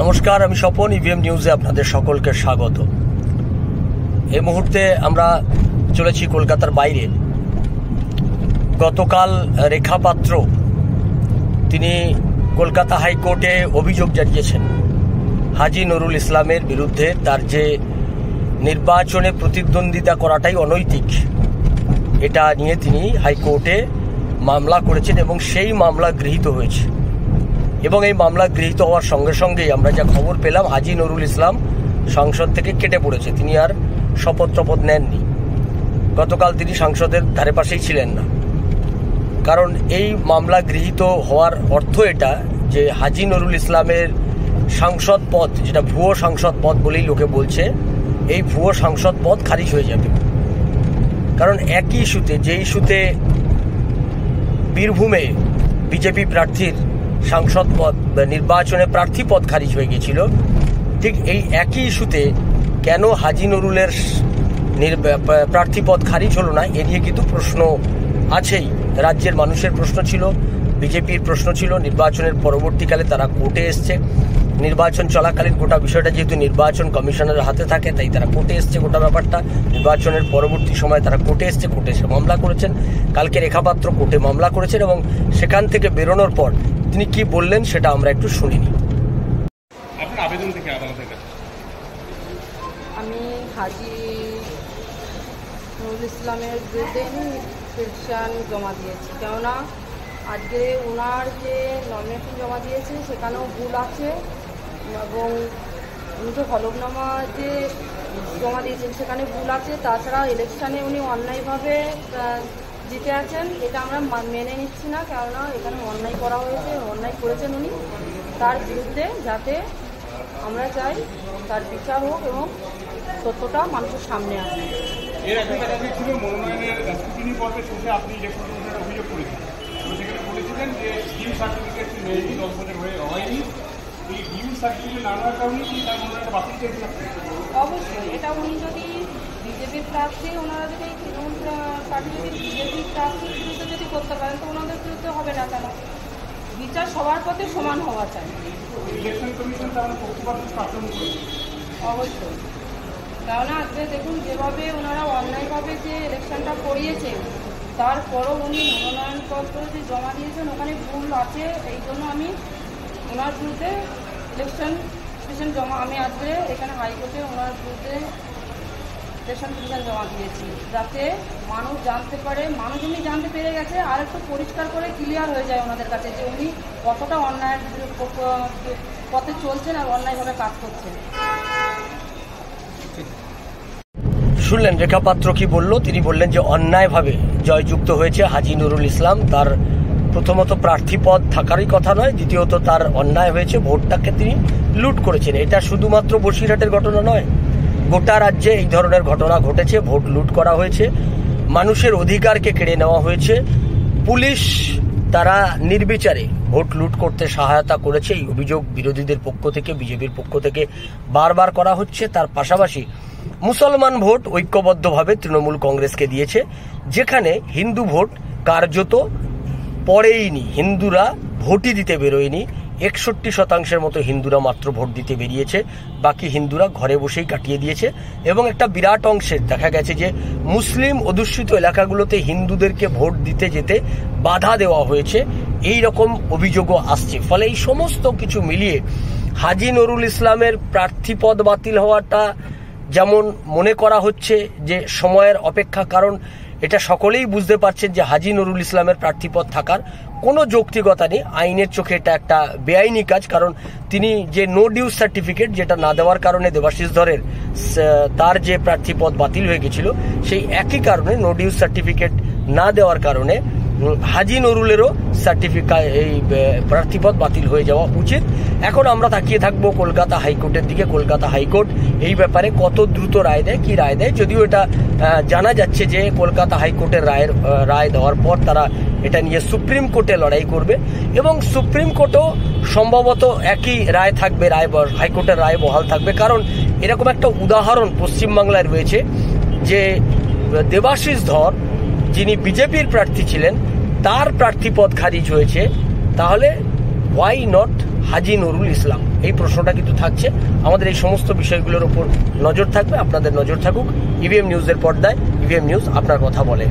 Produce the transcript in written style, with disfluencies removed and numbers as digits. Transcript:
নমস্কার, আমি স্বপন। ইভিএম নিউজে আপনাদের সকলকে স্বাগত। এই মুহূর্তে আমরা চলেছি কলকাতার বাইরে। গতকাল রেখা পাত্র তিনি কলকাতা হাইকোর্টে অভিযোগ জানিয়েছেন হাজী নুরুল ইসলামের বিরুদ্ধে। তার যে নির্বাচনে প্রতিদ্বন্দ্বিতা করাটাই অনৈতিক, এটা নিয়ে তিনি হাইকোর্টে মামলা করেছেন এবং সেই মামলা গৃহীত হয়েছে। এবং এই মামলা গৃহীত হওয়ার সঙ্গে সঙ্গেই আমরা যা খবর পেলাম, হাজী নুরুল ইসলাম সংসদ থেকে কেটে পড়েছে। তিনি আর শপথ নেননি। গতকাল তিনি সংসদের ধারে পাশেই ছিলেন না। কারণ এই মামলা গৃহীত হওয়ার অর্থ এটা যে হাজী নুরুল ইসলামের সাংসদ পদ, যেটা ভুয়ো সাংসদ পদ বলেই লোকে বলছে, এই ভুয়ো সাংসদ পদ খারিজ হয়ে যাবে। কারণ একই ইস্যুতে, যে ইস্যুতে বীরভূমে বিজেপি প্রার্থীর সাংসদ পদ নির্বাচনে প্রার্থী পদ খারিজ হয়ে গেছিল, ঠিক এই একই ইস্যুতে কেন হাজী নুরুলের প্রার্থী পদ খারিজ হলো না, এ নিয়ে কিন্তু প্রশ্ন আছেই। রাজ্যের মানুষের প্রশ্ন ছিল, বিজেপির প্রশ্ন ছিল। নির্বাচনের পরবর্তীকালে তারা কোর্টে এসছে। নির্বাচন চলাকালীন গোটা বিষয়টা যেহেতু নির্বাচন কমিশনের হাতে থাকে, তাই তারা কোর্টে এসছে গোটা ব্যাপারটা। নির্বাচনের পরবর্তী সময় তারা কোর্টে এসছে, কোর্টে এসে মামলা করেছেন। কালকে রেখাপাত্র কোর্টে মামলা করেছেন এবং সেখান থেকে বেরোনোর পর তিনি কি বললেন সেটা আমরা একটু শুনিনি। আপনার আবেদন থেকে আদালতের কাছে আমি হাজী নুরুল ইসলামের বিরুদ্ধে পিটিশন জমা দিয়েছি। কেননা আজকে ওনার যে নমিনেশন জমা দিয়েছে সেখানেও ভুল আছে এবং উনি যে হলফনামা যে জমা দিয়েছেন সেখানে ভুল আছে। তাছাড়া ইলেকশানে উনি অন্যায়ভাবে জিতে আছেন, এটা আমরা মেনে নিচ্ছি না। কেননা এখানে অন্যায় করা হয়েছে, অন্যায় করেছেন উনি। তার বিরুদ্ধে যাতে আমরা চাই তার বিচার হোক এবং সত্যটা মানুষের সামনে আসে। এর আগে দেখা গিয়েছিল মনোনয়নের স্ক্রুটিনি পর্বের শেষে আপনি ইলেকশন কমিশনের অভিযোগ করেছিলেন এবং সেখানে বলেছিলেন যে ডিউ সার্টিফিকেট নেয়নি, 10 বছর হয়নি। এই ডিউ সার্টিফিকেট না নেওয়ার কারণে কি তার মনোনয়নটা বাতিল চেয়েছিলেন? অবশ্যই এটা উনি যদি বিজেপির প্রার্থী, ওনারা যদি এই তৃণমূল সার্টিফিকেট বিজেপির প্রার্থীর বিরুদ্ধে যদি করতে পারেন, তো ওনাদের বিরুদ্ধে হবে না কেন? বিচার সবার পথে সমান হওয়া চাই। ইলেকশন কমিশন তাহলে পক্ষপাত শাসন করেছে অবশ্যই। কেননা আজকে দেখুন যেভাবে ওনারা অন্যায়ভাবে যে ইলেকশনটা করিয়েছেন, তারপরও উনি মনোনয়নপত্র যে জমা দিয়েছেন ওখানে ভুল আছে। এই জন্য আমি ওনার বিরুদ্ধে ইলেকশন পিটিশন আমি আজকে এখানে হাইকোর্টে ওনার বিরুদ্ধে ইলেকশন পিটিশন জমা দিয়েছি, যাতে মানুষ জানতে পারে। মানুষ উনি জানতে পেরে গেছে, আর একটু পরিষ্কার করে ক্লিয়ার হয়ে যায় ওনাদের কাছে যে উনি কতটা অন্যায়ের পথে চলছেন আর অন্যায়ভাবে কাজ করছেন। শুনলেন রেখাপাত্র কি বলল। তিনি বললেন যে অন্যায়ভাবে জয়যুক্ত হয়েছে হাজী নুরুল ইসলাম। তার প্রথমত প্রার্থী পদ থাকারই কথা নয়, দ্বিতীয়ত তার অন্যায় হয়েছে, ভোটটাকে তিনি লুট করেছেন। এটা শুধুমাত্র বসিরহাটের ঘটনা নয়, গোটা রাজ্যে এই ধরনের ঘটনা ঘটেছে। ভোট লুট করা হয়েছে, মানুষের অধিকারকে কেড়ে নেওয়া হয়েছে। পুলিশ তারা নির্বিচারে ভোট লুট করতে সহায়তা করেছে, এই অভিযোগ বিরোধীদের পক্ষ থেকে, বিজেপির পক্ষ থেকে বারবার করা হচ্ছে। তার পাশাপাশি মুসলমান ভোট ঐক্যবদ্ধভাবে তৃণমূল কংগ্রেসকে দিয়েছে, যেখানে হিন্দু ভোট কার্যত পড়েইনি। হিন্দুরা ভোটই দিতে বেরোয়নি। 61% মতো হিন্দুরা মাত্র ভোট দিতে বেরিয়েছে, বাকি হিন্দুরা ঘরে বসেই কাটিয়ে দিয়েছে। এবং একটা বিরাট অংশের দেখা গেছে যে মুসলিম অধ্যুষিত এলাকাগুলোতে হিন্দুদেরকে ভোট দিতে যেতে বাধা দেওয়া হয়েছে, এই রকম অভিযোগও আসছে। ফলে এই সমস্ত কিছু মিলিয়ে হাজী নুরুল ইসলামের প্রার্থী পদ বাতিল হওয়াটা যেমন মনে করা হচ্ছে যে সময়ের অপেক্ষা, কারণ এটা সকলেই বুঝতে পারছেন যে হাজী নুরুল ইসলামের প্রার্থীপদ থাকার কোনো যৌক্তিকতা নেই। আইনের চোখে এটা একটা বেআইনি কাজ। কারণ তিনি যে নো ডিউ সার্টিফিকেট, যেটা না দেওয়ার কারণে দেবাশিস ধরের তার যে প্রার্থীপদ বাতিল হয়ে গেছিল, সেই একই কারণে নো ডিউ সার্টিফিকেট না দেওয়ার কারণে হাজী নুরুলেরও এই প্রার্থীপদ বাতিল হয়ে যাওয়া উচিত। এখন আমরা তাকিয়ে থাকবো কলকাতা হাইকোর্টের দিকে। কলকাতা হাইকোর্ট এই ব্যাপারে কত দ্রুত রায় দেয়, কি রায় দেয়। যদিও এটা জানা যাচ্ছে যে কলকাতা হাইকোর্টের রায় দেওয়ার পর তারা এটা নিয়ে সুপ্রিম কোর্টে লড়াই করবে এবং সুপ্রিম কোর্টও সম্ভবত একই রায় থাকবে, হাইকোর্টের রায় বহাল থাকবে। কারণ এরকম একটা উদাহরণ পশ্চিমবাংলায় রয়েছে যে দেবাশিস ধর, যিনি বিজেপির প্রার্থী ছিলেন, তার প্রার্থী পদ খারিজ হয়েছে। তাহলে ওয়াই নট হাজী নুরুল ইসলাম? এই প্রশ্নটা কিন্তু থাকছে। আমাদের এই সমস্ত বিষয়গুলোর উপর নজর থাকবে, আপনাদের নজর থাকুক। ইভিএম নিউজের পর্দায়। ইভিএম নিউজ আপনার কথা বলে।